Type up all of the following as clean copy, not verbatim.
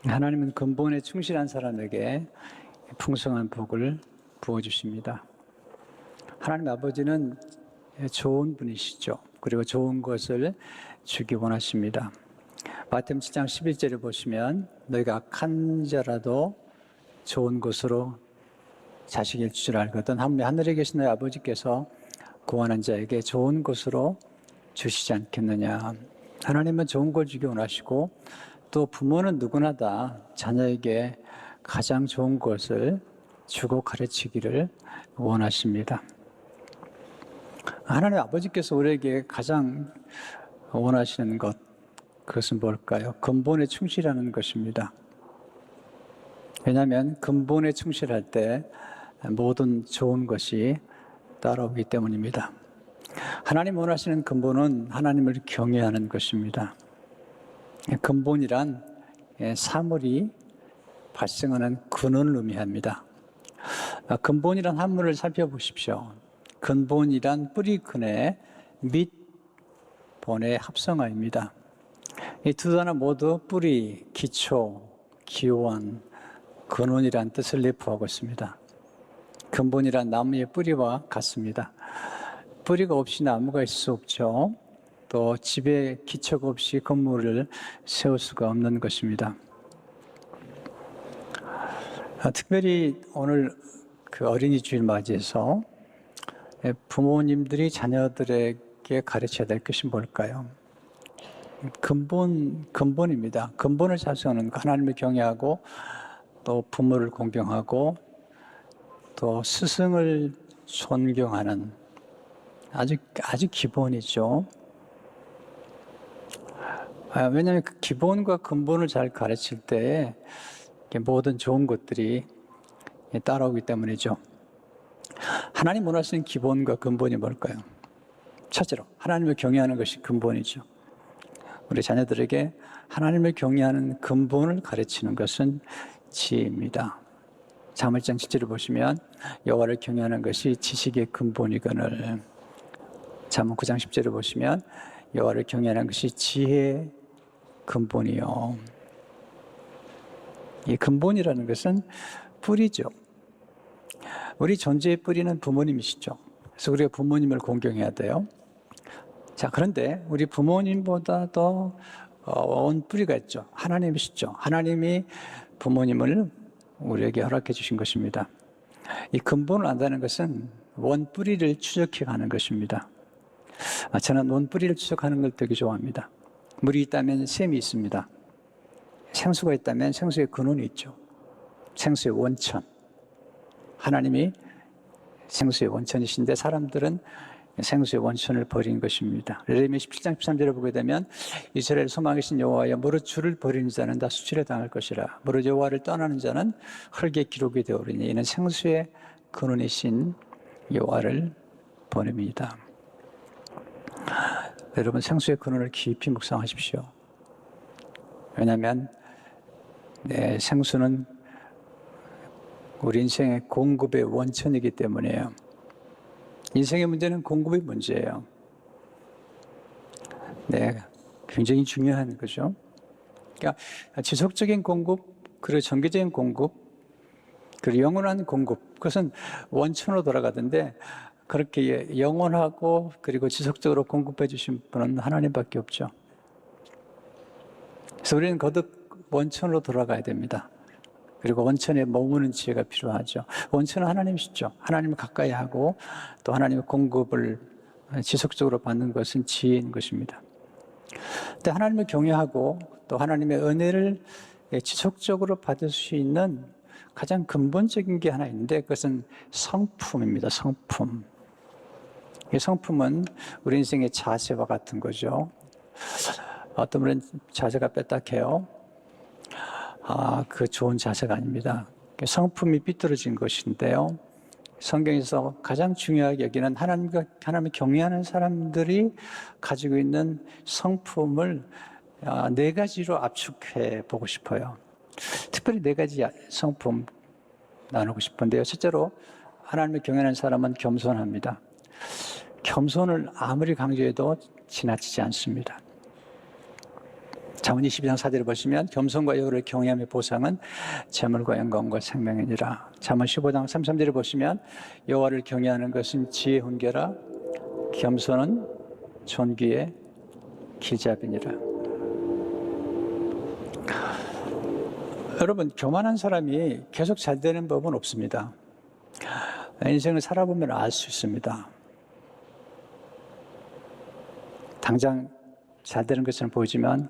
하나님은 근본에 충실한 사람에게 풍성한 복을 부어주십니다. 하나님 아버지는 좋은 분이시죠. 그리고 좋은 것을 주기 원하십니다. 마태복음 7장 11절을 보시면 너희가 악한 자라도 좋은 것으로 자식일 줄 알거든 하늘에 계신 너희 아버지께서 구원한 자에게 좋은 것으로 주시지 않겠느냐. 하나님은 좋은 걸 주기 원하시고 또 부모는 누구나 다 자녀에게 가장 좋은 것을 주고 가르치기를 원하십니다. 하나님 아버지께서 우리에게 가장 원하시는 것, 그것은 뭘까요? 근본에 충실하는 것입니다. 왜냐하면 근본에 충실할 때 모든 좋은 것이 따라오기 때문입니다. 하나님 원하시는 근본은 하나님을 경외하는 것입니다. 근본이란 사물이 발생하는 근원을 의미합니다. 근본이란 한문을 살펴보십시오. 근본이란 뿌리 근의 밑 본의 합성어입니다. 이 두 단어 모두 뿌리, 기초, 기원, 근원이란 뜻을 내포하고 있습니다. 근본이란 나무의 뿌리와 같습니다. 뿌리가 없이 나무가 있을 수 없죠. 또 집에 기초가 없이 건물을 세울 수가 없는 것입니다. 특별히 오늘 어린이 주일 맞이해서 부모님들이 자녀들에게 가르쳐야 될 것이 뭘까요? 근본입니다. 근본을 자수하는 하나님을 경외하고 또 부모를 공경하고 또 스승을 존경하는 아주 기본이죠. 왜냐하면 그 기본과 근본을 잘 가르칠 때 모든 좋은 것들이 따라오기 때문이죠. 하나님 원하시는 기본과 근본이 뭘까요? 첫째로 하나님을 경외하는 것이 근본이죠. 우리 자녀들에게 하나님을 경외하는 근본을 가르치는 것은 지혜입니다. 사무엘장 7절을 보시면 여호와를 경외하는 것이 지식의 근본이거늘. 잠언 9장 10절을 보시면 여호와를 경외하는 것이 지혜의 근본이요. 이 근본이라는 것은 뿌리죠. 우리 존재의 뿌리는 부모님이시죠. 그래서 우리가 부모님을 공경해야 돼요. 자, 그런데 우리 부모님보다 더 온 뿌리가 있죠. 하나님이시죠. 하나님이 부모님을 우리에게 허락해 주신 것입니다. 이 근본을 안다는 것은 원 뿌리를 추적해 가는 것입니다. 저는 원 뿌리를 추적하는 걸 되게 좋아합니다. 물이 있다면 샘이 있습니다. 생수가 있다면 생수의 근원이 있죠. 생수의 원천. 하나님이 생수의 원천이신데 사람들은 생수의 원천을 버린 것입니다. 예레미야 17장 13절을 보게 되면 이스라엘 소망이신 여호와여 무릇 주를 버리는 자는 다 수치를 당할 것이라. 무릇 여호와를 떠나는 자는 흙의 기록이 되오리니 이는 생수의 근원이신 여호와를 버립니다. 여러분 생수의 근원을 깊이 묵상하십시오. 왜냐하면 생수는 우리 인생의 공급의 원천이기 때문이에요. 인생의 문제는 공급의 문제예요. 굉장히 중요한 거죠. 그러니까 지속적인 공급, 그리고 정기적인 공급, 그리고 영원한 공급, 그것은 원천으로 돌아가던데 그렇게 영원하고 그리고 지속적으로 공급해 주신 분은 하나님밖에 없죠. 그래서 우리는 거듭 원천으로 돌아가야 됩니다. 그리고 원천에 머무는 지혜가 필요하죠. 원천은 하나님이시죠. 하나님을 가까이 하고 또 하나님의 공급을 지속적으로 받는 것은 지혜인 것입니다. 근데 하나님을 경외하고 또 하나님의 은혜를 지속적으로 받을 수 있는 가장 근본적인 게 하나 있는데 그것은 성품입니다. 성품. 이 성품은 우리 인생의 자세와 같은 거죠. 어떤 분은 자세가 빼딱해요. 그 좋은 자세가 아닙니다. 성품이 삐뚤어진 것인데요. 성경에서 가장 중요하게 여기는 하나님을 경외하는 사람들이 가지고 있는 성품을 4가지로 압축해 보고 싶어요. 특별히 4가지 성품 나누고 싶은데요. 첫째로 하나님을 경외하는 사람은 겸손합니다. 겸손을 아무리 강조해도 지나치지 않습니다. 잠언 22장 4절을 보시면 겸손과 여호와를 경외함의 보상은 재물과 영광과 생명이니라. 잠언 15장 33절을 보시면 여호와를 경외하는 것은 지혜의 훈계라 겸손은 존귀의 기잡이니라. 여러분, 교만한 사람이 계속 잘 되는 법은 없습니다. 인생을 살아보면 알 수 있습니다. 당장 잘 되는 것처럼 보이지만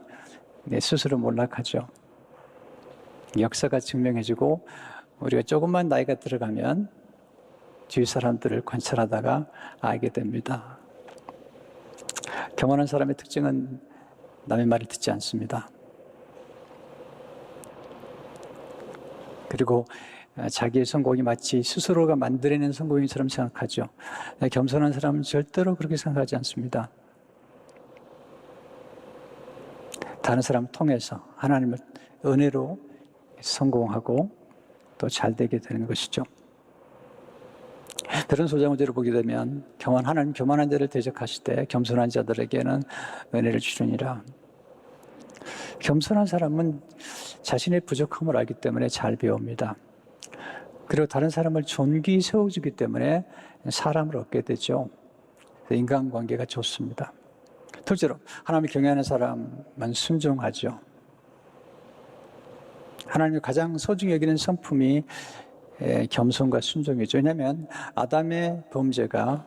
내 스스로 몰락하죠. 역사가 증명해주고 우리가 조금만 나이가 들어가면 주위 사람들을 관찰하다가 알게 됩니다. 교만한 사람의 특징은 남의 말을 듣지 않습니다. 그리고 자기의 성공이 마치 스스로가 만들어낸 성공처럼 생각하죠. 겸손한 사람은 절대로 그렇게 생각하지 않습니다. 다른 사람을 통해서 하나님의 은혜로 성공하고 또 잘되게 되는 것이죠. 다른 소자문제를 보게 되면 하나님 교만한 자를 대적하시되 겸손한 자들에게는 은혜를 주시니라. 겸손한 사람은 자신의 부족함을 알기 때문에 잘 배웁니다. 그리고 다른 사람을 존귀히 세워주기 때문에 사람을 얻게 되죠. 인간관계가 좋습니다. 둘째로 하나님을 경외하는 사람은 순종하죠. 하나님이 가장 소중히 여기는 성품이 겸손과 순종이죠. 왜냐하면 아담의 범죄가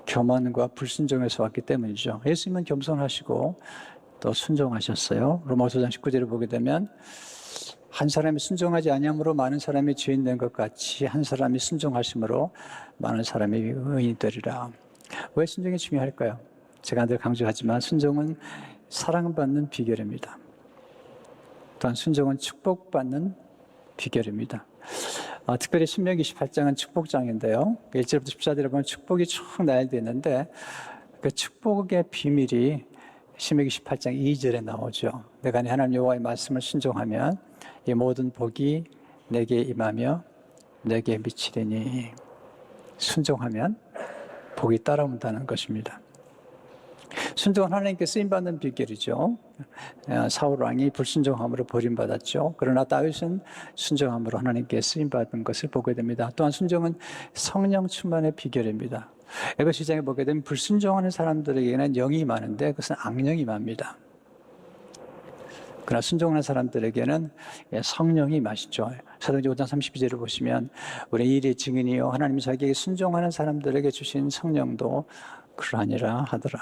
교만과 불순종에서 왔기 때문이죠. 예수님은 겸손하시고 또 순종하셨어요. 로마서 5장 19절을 보게 되면 한 사람이 순종하지 아니함으로 많은 사람이 죄인 된 것 같이 한 사람이 순종하심으로 많은 사람이 의인이 되리라. 왜 순종이 중요할까요? 제가 늘 강조하지만 순종은 사랑받는 비결입니다. 또한 순종은 축복받는 비결입니다. 특별히 신명기 28장은 축복장인데요. 1절부터 14절에 보면 축복이 쭉 나열되어 있는데 그 축복의 비밀이 신명기 18장 2절에 나오죠. 내가 네 하나님 여호와의 말씀을 순종하면 이 모든 복이 내게 임하며 내게 미치리니. 순종하면 복이 따라온다는 것입니다. 순종은 하나님께 쓰임받는 비결이죠. 사울 왕이 불순종함으로 버림받았죠. 그러나 다윗은 순종함으로 하나님께 쓰임받은 것을 보게 됩니다. 또한 순종은 성령 충만의 비결입니다. 에베소 2장에 보게 되면 불순종하는 사람들에게는 영이 임하는데 그것은 악령이 임합니다. 그러나 순종하는 사람들에게는 성령이 임하시죠. 사도행전 5장 32절을 보시면 우리 일의 증인이요 하나님이 자기에게 순종하는 사람들에게 주신 성령도 그러하니라 하더라.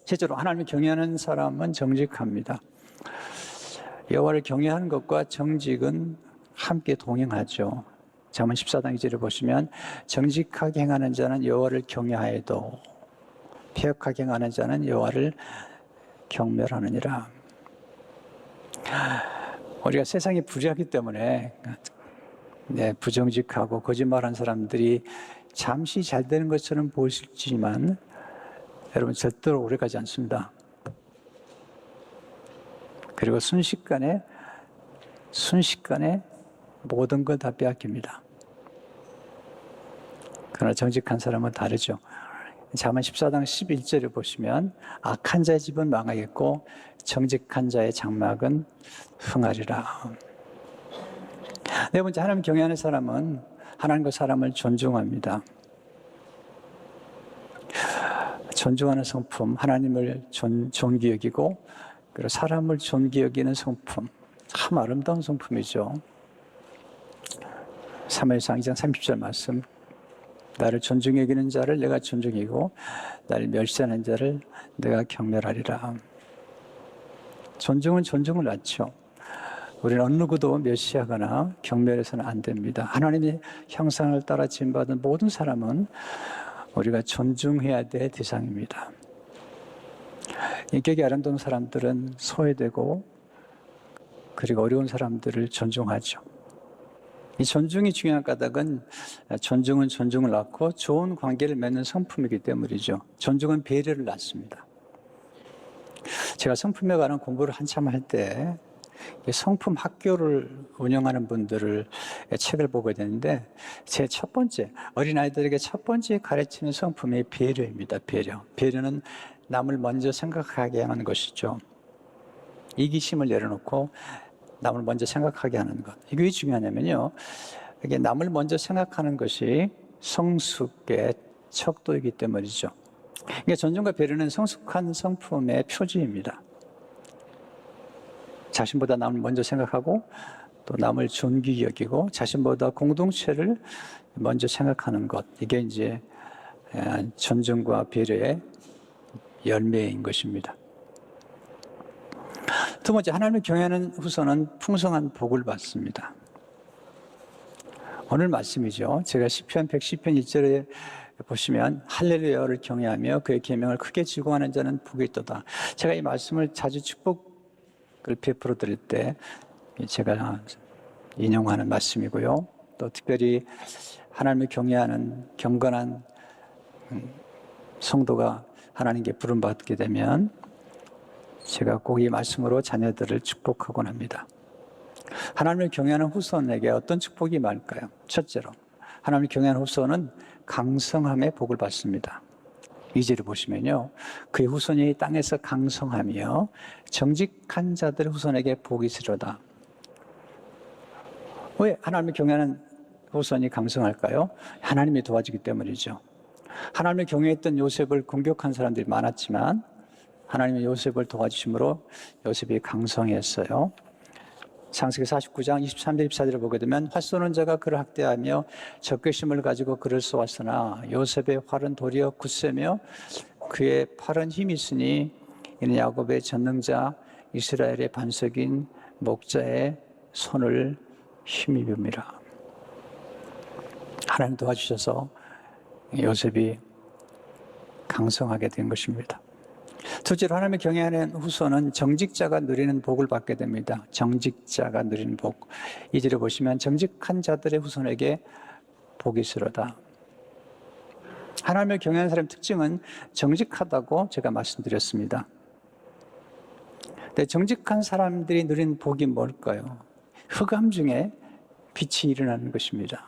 실제로 하나님을 경외하는 사람은 정직합니다. 여호와를 경외하는 것과 정직은 함께 동행하죠. 잠언 14장 2절을 보시면 정직하게 행하는 자는 여호와를 경외하여도 패역하게 행하는 자는 여호와를 경멸하느니라. 우리가 세상이 불의하기 때문에 부정직하고 거짓말하는 사람들이 잠시 잘 되는 것처럼 보이지만 여러분 절대로 오래가지 않습니다. 그리고 순식간에 모든 걸 다 빼앗깁니다. 그러나 정직한 사람은 다르죠. 잠언 14장 11절을 보시면 악한 자의 집은 망하겠고 정직한 자의 장막은 흥하리라. 네 번째, 하나님 경외하는 사람은 하나님과 사람을 존중합니다. 존중하는 성품, 하나님을 존귀 여기고 그리고 사람을 존귀 여기는 성품, 참 아름다운 성품이죠. 사무엘상 2장 30절 말씀, 나를 존중히 여기는 자를 내가 존중이고 나를 멸시하는 자를 내가 경멸하리라. 존중은 존중을 낳죠. 우리는 어느 누구도 멸시하거나 경멸해서는 안 됩니다. 하나님의 형상을 따라 지음받은 모든 사람은 우리가 존중해야 될 대상입니다. 인격이 아름다운 사람들은 소외되고 그리고 어려운 사람들을 존중하죠. 이 존중이 중요한 까닭은 존중은 존중을 낳고 좋은 관계를 맺는 성품이기 때문이죠. 존중은 배려를 낳습니다. 제가 성품에 관한 공부를 한참 할 때 성품 학교를 운영하는 분들을 책을 보게 되는데 제 첫 번째, 어린아이들에게 첫 번째 가르치는 성품이 배려입니다. 배려는 남을 먼저 생각하게 하는 것이죠. 이기심을 내려놓고 남을 먼저 생각하게 하는 것. 이게 왜 중요하냐면요. 이게 남을 먼저 생각하는 것이 성숙의 척도이기 때문이죠. 그러니까 존중과 배려는 성숙한 성품의 표지입니다. 자신보다 남을 먼저 생각하고 또 남을 존귀히 여기고 자신보다 공동체를 먼저 생각하는 것. 이게 이제 존중과 배려의 열매인 것입니다. 두 번째, 하나님을 경외하는 후손은 풍성한 복을 받습니다. 오늘 말씀이죠. 제가 시편 110편 1절에 보시면 할렐루야를 경외하며 그의 계명을 크게 지공하는 자는 복이 있도다. 제가 이 말씀을 자주 축복을 베풀어 드릴 때 제가 인용하는 말씀이고요. 또 특별히 하나님을 경외하는 경건한 성도가 하나님께 부름받게 되면 제가 꼭 이 말씀으로 자녀들을 축복하곤 합니다. 하나님을 경외하는 후손에게 어떤 축복이 임할까요? 첫째로, 하나님을 경외하는 후손은 강성함의 복을 받습니다. 2절을 보시면요. 그의 후손이 땅에서 강성하며 정직한 자들의 후손에게 복이 있으리로다. 왜 하나님을 경외하는 후손이 강성할까요? 하나님이 도와주기 때문이죠. 하나님을 경외했던 요셉을 공격한 사람들이 많았지만 하나님이 요셉을 도와주심으로 요셉이 강성했어요. 창세기 49장 23절 24절을 보게 되면 활 쏘는 자가 그를 학대하며 적개심을 가지고 그를 쏘았으나 요셉의 활은 도리어 굳세며 그의 팔은 힘이 있으니 이는 야곱의 전능자 이스라엘의 반석인 목자의 손을 힘입음이라. 하나님 도와주셔서 요셉이 강성하게 된 것입니다. 둘째로, 하나님을 경외하는 후손은 정직자가 누리는 복을 받게 됩니다. 정직자가 누리는 복. 2절에 보시면 정직한 자들의 후손에게 복이 있으로다. 하나님을 경외하는 사람의 특징은 정직하다고 제가 말씀드렸습니다. 근데 정직한 사람들이 누리는 복이 뭘까요? 흑암 중에 빛이 일어나는 것입니다.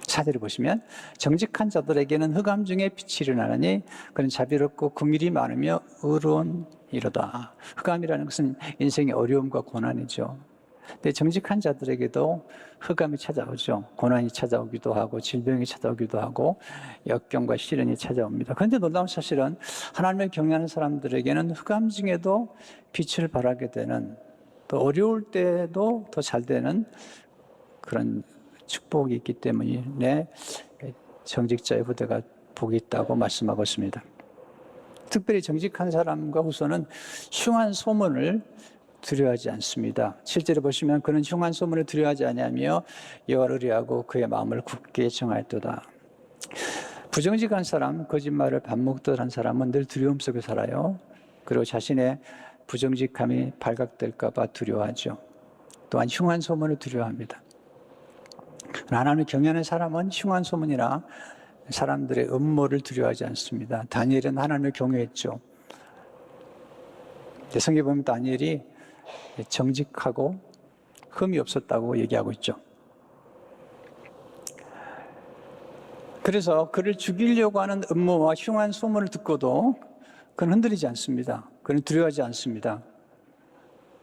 4절을 보시면 정직한 자들에게는 흑암 중에 빛이 일어나느니 그는 자비롭고 긍휼이 많으며 의로운이로다. 흑암이라는 것은 인생의 어려움과 고난이죠. 근데 정직한 자들에게도 흑암이 찾아오죠. 고난이 찾아오기도 하고 질병이 찾아오기도 하고 역경과 시련이 찾아옵니다. 그런데 놀라운 사실은 하나님을 경외하는 사람들에게는 흑암 중에도 빛을 발하게 되는, 또 어려울 때도 더 잘 되는 그런 축복이 있기 때문에 정직자의 후대가 복이 있다고 말씀하고 있습니다. 특별히 정직한 사람과 후손은 흉한 소문을 두려워하지 않습니다. 실제로 보시면 그는 흉한 소문을 두려워하지 아니하며 여호와를 의뢰하고 그의 마음을 굳게 정하였도다. 부정직한 사람, 거짓말을 밥 먹듯 한 사람은 늘 두려움 속에 살아요. 그리고 자신의 부정직함이 발각될까 봐 두려워하죠. 또한 흉한 소문을 두려워합니다. 하나님을 경외하는 사람은 흉한 소문이나 사람들의 음모를 두려워하지 않습니다. 다니엘은 하나님을 경외했죠. 성경에 보면 다니엘이 정직하고 흠이 없었다고 얘기하고 있죠. 그래서 그를 죽이려고 하는 음모와 흉한 소문을 듣고도 그는 흔들리지 않습니다. 그는 두려워하지 않습니다.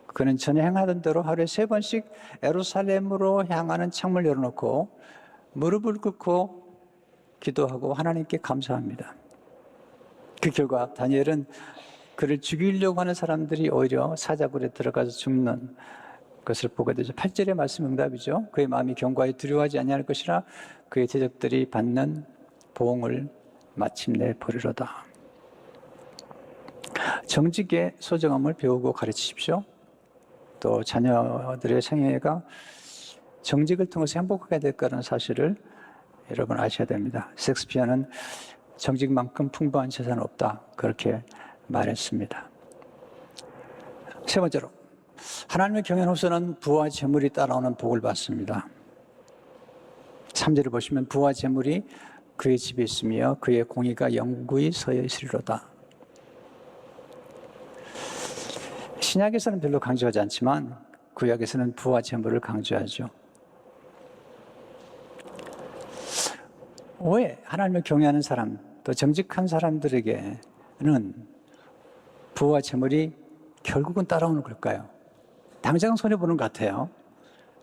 그는 전에 행하던 대로 하루에 3번씩 예루살렘으로 향하는 창문을 열어놓고 무릎을 꿇고 기도하고 하나님께 감사합니다. 그 결과 다니엘은 그를 죽이려고 하는 사람들이 오히려 사자굴에 들어가서 죽는 것을 보게 되죠. 8절의 말씀 응답이죠. 그의 마음이 견고하여 두려워하지 아니할 것이라 그의 대적들이 받는 보응을 마침내 보리로다. 정직의 소중함을 배우고 가르치십시오. 또 자녀들의 생애가 정직을 통해서 행복하게 될 거라는 사실을 여러분 아셔야 됩니다. 셰익스피어는 정직만큼 풍부한 재산은 없다, 그렇게 말했습니다. 세 번째로, 하나님을 경외하는 후손은 부와 재물이 따라오는 복을 받습니다. 3절을 보시면 부와 재물이 그의 집에 있으며 그의 공의가 영구히 서여 있으리로다. 신약에서는 별로 강조하지 않지만 구약에서는 부와 재물을 강조하죠. 왜 하나님을 경외하는 사람, 또 정직한 사람들에게는 부와 재물이 결국은 따라오는 걸까요? 당장은 손해보는 것 같아요.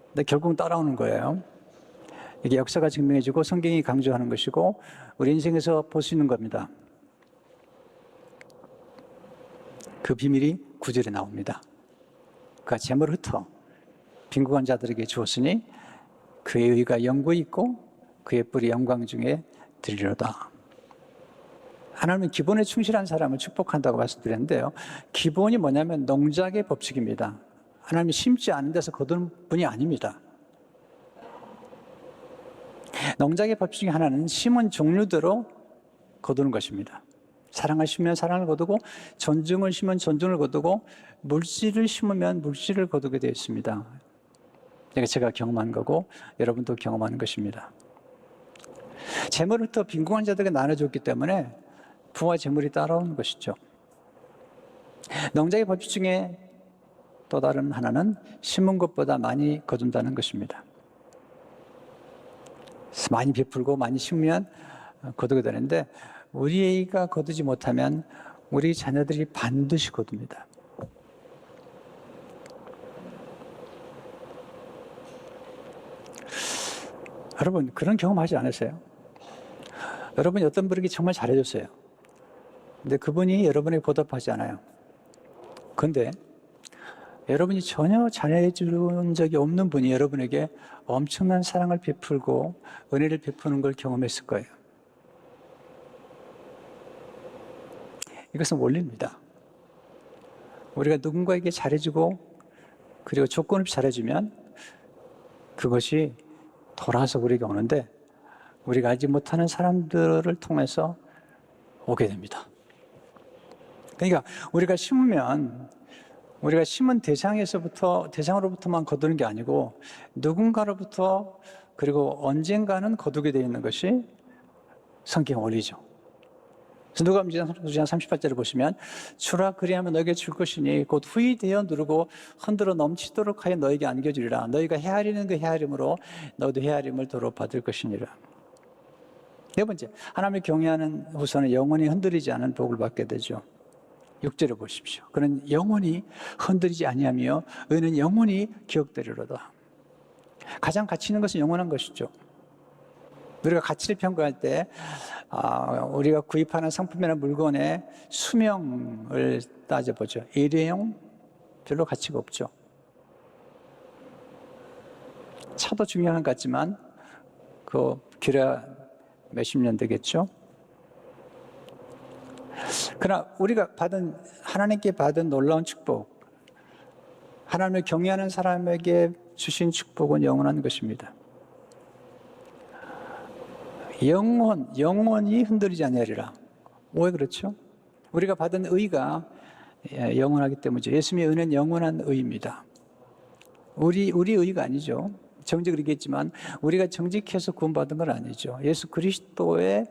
근데 결국은 따라오는 거예요. 이게 역사가 증명해주고 성경이 강조하는 것이고 우리 인생에서 볼 수 있는 겁니다. 그 비밀이 9절에 나옵니다. 그가 재물을 흩어 빈궁한 자들에게 주었으니 그의 의가 영구히 있고 그의 뿔이 영광 중에 들리로다. 하나님은 기본에 충실한 사람을 축복한다고 말씀드렸는데요. 기본이 뭐냐면 농작의 법칙입니다. 하나님이 심지 않은 데서 거두는 분이 아닙니다. 농작의 법칙 중에 하나는 심은 종류대로 거두는 것입니다. 사랑을 심으면 사랑을 거두고 존중을 심으면 존중을 거두고 물질을 심으면 물질을 거두게 되어 있습니다. 이게 제가 경험한 거고 여러분도 경험하는 것입니다. 재물을 더 빈궁한 자들에게 나눠줬기 때문에 부와 재물이 따라오는 것이죠. 농작의 법칙 중에 또 다른 하나는 심은 것보다 많이 거둔다는 것입니다. 많이 베풀고 많이 심으면 거두게 되는데 우리가 거두지 못하면 우리 자녀들이 반드시 거둡니다. 여러분 그런 경험하지 않으세요? 여러분이 어떤 분에게 정말 잘해줬어요. 근데 그분이 여러분에게 보답하지 않아요. 그런데 여러분이 전혀 잘해준 적이 없는 분이 여러분에게 엄청난 사랑을 베풀고 은혜를 베푸는 걸 경험했을 거예요. 이것은 원리입니다. 우리가 누군가에게 잘해주고 그리고 조건 없이 잘해주면 그것이 돌아서 우리에게 오는데 우리가 알지 못하는 사람들을 통해서 오게 됩니다. 그러니까 우리가 심으면 우리가 심은 대상으로부터만 거두는 게 아니고 누군가로부터 그리고 언젠가는 거두게 되어 있는 것이 성경 원리죠. 누가복음 9장 38절을 보시면 주라 그리하면 너에게 줄 것이니 곧 후히 되어 누르고 흔들어 넘치도록 하여 너에게 안겨주리라. 너희가 헤아리는 그 헤아림으로 너도 헤아림을 도로 받을 것이니라. 네 번째, 하나님을 경외하는 후손은 영원히 흔들리지 않은 복을 받게 되죠. 6절을 보십시오. 그는 영원히 흔들리지 아니하며 의는 영원히 기억되리로다. 가장 가치 있는 것은 영원한 것이죠. 우리가 가치를 평가할 때 우리가 구입하는 상품이나 물건의 수명을 따져보죠. 일회용 별로 가치가 없죠. 차도 중요한 것 같지만 길어야 몇십 년 되겠죠. 그러나 우리가 하나님께 받은 놀라운 축복, 하나님을 경외하는 사람에게 주신 축복은 영원한 것입니다. 영원히 흔들리지 아니하리라. 왜 그렇죠? 우리가 받은 의가 영원하기 때문이죠. 예수님의 의는 영원한 의입니다. 우리 의가 아니죠. 정직을 얘기했지만 우리가 정직해서 구원받은 건 아니죠. 예수 그리스도의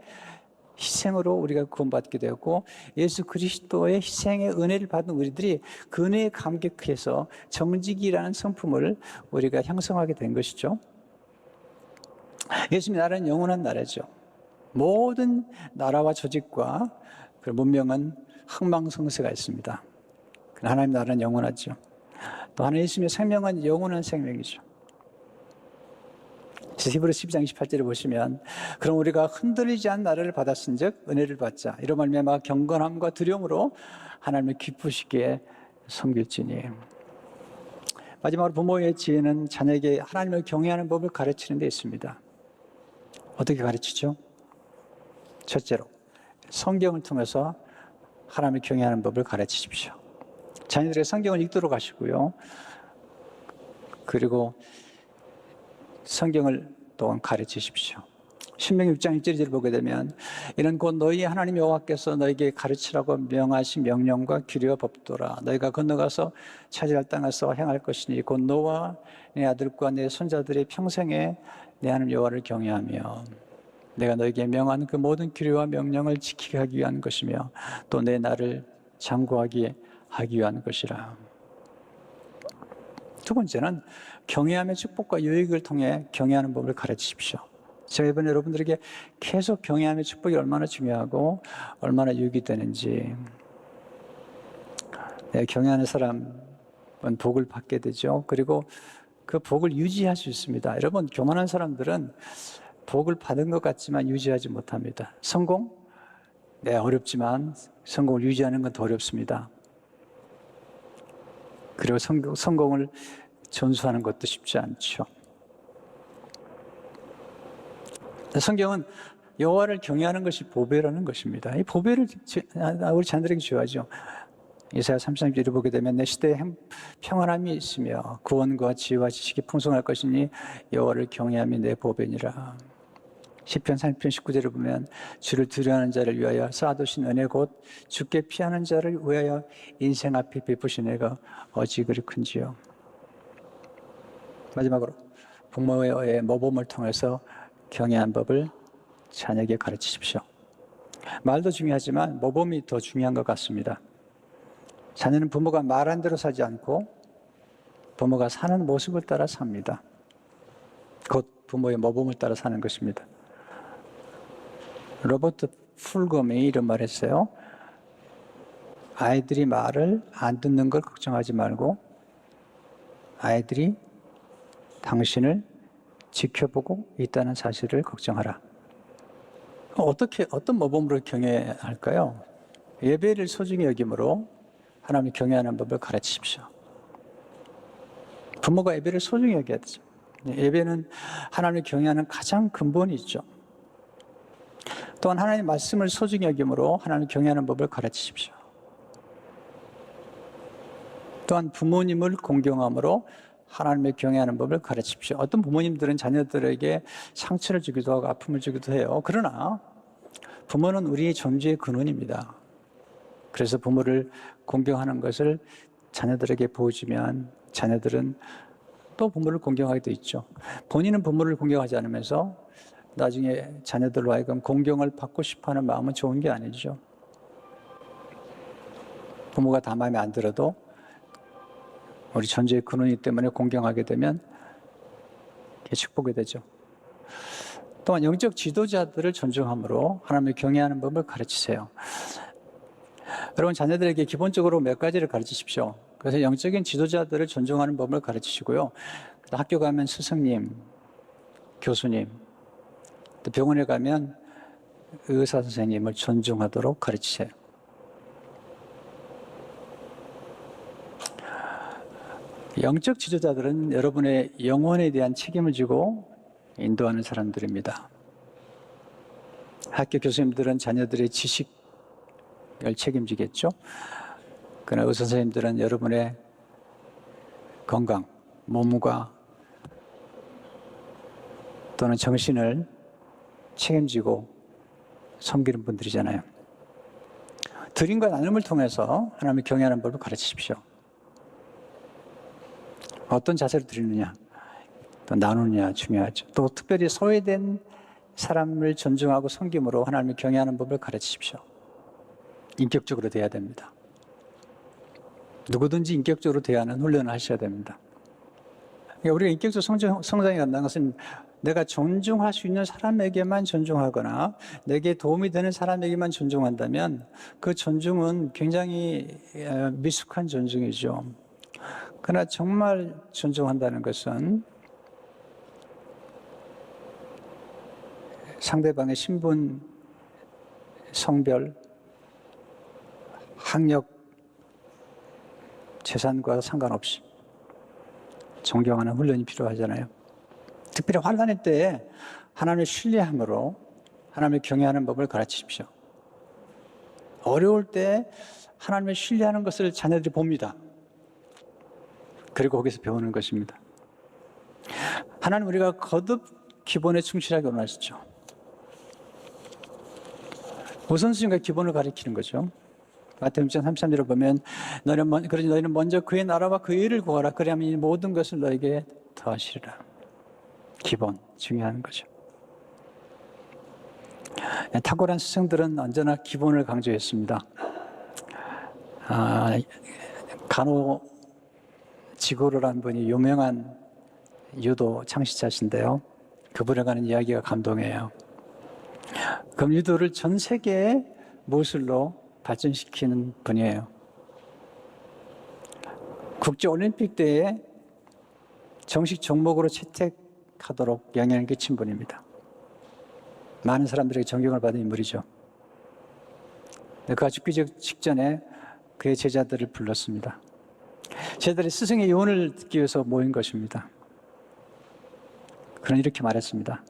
희생으로 우리가 구원받게 되었고 예수 그리스도의 희생의 은혜를 받은 우리들이 그 은혜에 감격해서 정직이라는 성품을 우리가 형성하게 된 것이죠. 예수님의 나라는 영원한 나라죠. 모든 나라와 조직과 그 문명은 흥망성쇠가 있습니다. 하나님 나라는 영원하죠. 또 하나님 예수님의 생명은 영원한 생명이죠. 히브리서 12장 28절을 보시면 그럼 우리가 흔들리지 않은 나라를 받았은즉 은혜를 받자. 이로 말미암아 경건함과 두려움으로 하나님을 기쁘시게 섬길지니. 마지막으로 부모의 지혜는 자녀에게 하나님을 경외하는 법을 가르치는 데 있습니다. 어떻게 가르치죠? 첫째로 성경을 통해서 하나님을 경외하는 법을 가르치십시오. 자녀들에게 성경을 읽도록 하시고요. 그리고 성경을 또한 가르치십시오. 신명기 6장 1절을 보게 되면 이는 곧 너희 하나님 여호와께서 너에게 가르치라고 명하신 명령과 규례와 법도라. 너희가 건너가서 차지할 땅에서 행할 것이니 곧 너와 내 아들과 내 손자들의 평생에 내 하나님 여호와를 경외하며 내가 너에게 명한 그 모든 규례와 명령을 지키게 하기 위한 것이며 또 내 나를 장구하게 하기 위한 것이라. 두 번째는 경외함의 축복과 유익을 통해 경외하는 법을 가르치십시오. 제가 이번에 여러분들에게 계속 경외함의 축복이 얼마나 중요하고 얼마나 유익이 되는지 경외하는 사람은 복을 받게 되죠. 그리고 그 복을 유지할 수 있습니다. 여러분, 교만한 사람들은 복을 받은 것 같지만 유지하지 못합니다. 성공? 네, 어렵지만 성공을 유지하는 건 더 어렵습니다. 그리고 성공을 전수하는 것도 쉽지 않죠. 성경은 여호와를 경외하는 것이 보배라는 것입니다. 이 보배를 우리 자녀들에게 줘야죠. 이사야 33절을 보게 되면 내 시대에 평안함이 있으며 구원과 지혜와 지식이 풍성할 것이니 여호와를 경외함이 내 보배니라. 시편 30편 19절을 보면 주를 두려워하는 자를 위하여 쌓아두신 은혜 곧 주께 피하는 자를 위하여 인생 앞에 베푸신 애가 어찌 그리 큰지요. 마지막으로 부모의 모범을 통해서 경외한 법을 자녀에게 가르치십시오. 말도 중요하지만 모범이 더 중요한 것 같습니다. 자녀는 부모가 말한 대로 살지 않고 부모가 사는 모습을 따라 삽니다. 곧 부모의 모범을 따라 사는 것입니다. 로버트 풀검이 이런 말 했어요. 아이들이 말을 안 듣는 걸 걱정하지 말고 아이들이 당신을 지켜보고 있다는 사실을 걱정하라. 어떤 모범으로 경외할까요? 예배를 소중히 여김으로 하나님을 경외하는 법을 가르치십시오. 부모가 예배를 소중히 여겨야 되죠. 예배는 하나님을 경외하는 가장 근본이죠. 또한 하나님의 말씀을 소중히 여김으로 하나님을 경외하는 법을 가르치십시오. 또한 부모님을 공경함으로 하나님을 경외하는 법을 가르치십시오. 어떤 부모님들은 자녀들에게 상처를 주기도 하고 아픔을 주기도 해요. 그러나 부모는 우리의 존재의 근원입니다. 그래서 부모를 공경하는 것을 자녀들에게 보여주면 자녀들은 또 부모를 공경하게 돼 있죠. 본인은 부모를 공경하지 않으면서 나중에 자녀들로 하여금 공경을 받고 싶어하는 마음은 좋은 게 아니죠. 부모가 다 마음에 안 들어도 우리 존재의 근원이기 때문에 공경하게 되면 축복이 되죠. 또한 영적 지도자들을 존중함으로 하나님을 경외하는 법을 가르치세요. 여러분, 자녀들에게 기본적으로 몇 가지를 가르치십시오. 그래서 영적인 지도자들을 존중하는 법을 가르치시고요. 학교 가면 스승님, 교수님, 또 병원에 가면 의사 선생님을 존중하도록 가르치세요. 영적 지도자들은 여러분의 영혼에 대한 책임을 지고 인도하는 사람들입니다. 학교 교수님들은 자녀들의 지식을 책임지겠죠. 그러나 의사 선생님들은 여러분의 건강, 몸과 또는 정신을 책임지고 섬기는 분들이잖아요. 드림과 나눔을 통해서 하나님을 경외하는 법을 가르치십시오. 어떤 자세로 드리느냐, 또 나누느냐 중요하죠. 또 특별히 소외된 사람을 존중하고 섬김으로 하나님을 경외하는 법을 가르치십시오. 인격적으로 돼야 됩니다. 누구든지 인격적으로 대하는 훈련을 하셔야 됩니다. 그러니까 우리가 인격적 성장이 간다는 것은 내가 존중할 수 있는 사람에게만 존중하거나 내게 도움이 되는 사람에게만 존중한다면 그 존중은 굉장히 미숙한 존중이죠. 그러나 정말 존중한다는 것은 상대방의 신분, 성별, 학력, 재산과 상관없이 존경하는 훈련이 필요하잖아요. 특별히 환난의 때에 하나님을 신뢰함으로 하나님을 경외하는 법을 가르치십시오. 어려울 때 하나님을 신뢰하는 것을 자녀들이 봅니다. 그리고 거기서 배우는 것입니다. 하나님 우리가 거듭 기본에 충실하게 원하시죠. 우선순위가 기본을 가리키는 거죠. 마태복음 33절을 보면 너희는 먼저 그의 나라와 그의 의를 구하라. 그리하면 이 모든 것을 너에게 더하시리라. 기본, 중요한 거죠. 탁월한 스승들은 언제나 기본을 강조했습니다. 간호지고르라는 분이 유명한 유도 창시자신데요. 그분에 관한 이야기가 감동해요. 그럼 유도를 전 세계의 무술로 발전시키는 분이에요. 국제올림픽 때에 정식 종목으로 채택하도록 영향을 끼친 분입니다. 많은 사람들에게 존경을 받은 인물이죠. 그가 죽기 직전에 그의 제자들을 불렀습니다. 제자들이 스승의 유언을 듣기 위해서 모인 것입니다. 그는 이렇게 말했습니다.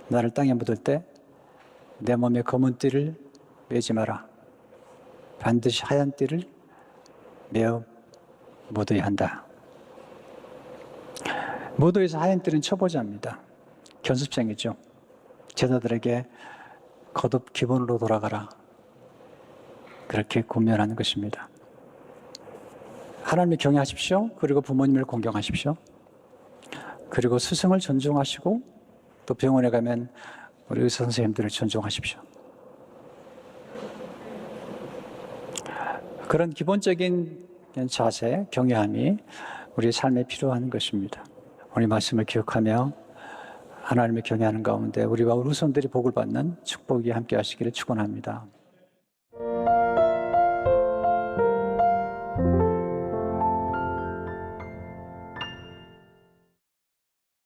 나를 땅에 묻을 때 내 몸에 검은 띠를 매지 마라. 반드시 하얀 띠를 매어 묻어야 한다. 무도에서 하얀 띠는 초보자입니다. 견습생이죠. 제자들에게 거듭 기본으로 돌아가라. 그렇게 권면하는 것입니다. 하나님을 경외하십시오. 그리고 부모님을 공경하십시오. 그리고 스승을 존중하시고 또 병원에 가면 우리 의사 선생님들을 존중하십시오. 그런 기본적인 자세, 경외함이 우리 삶에 필요한 것입니다. 오늘 말씀을 기억하며 하나님을 경외하는 가운데 우리와 우리 후손들이 복을 받는 축복이 함께 하시기를 축원합니다.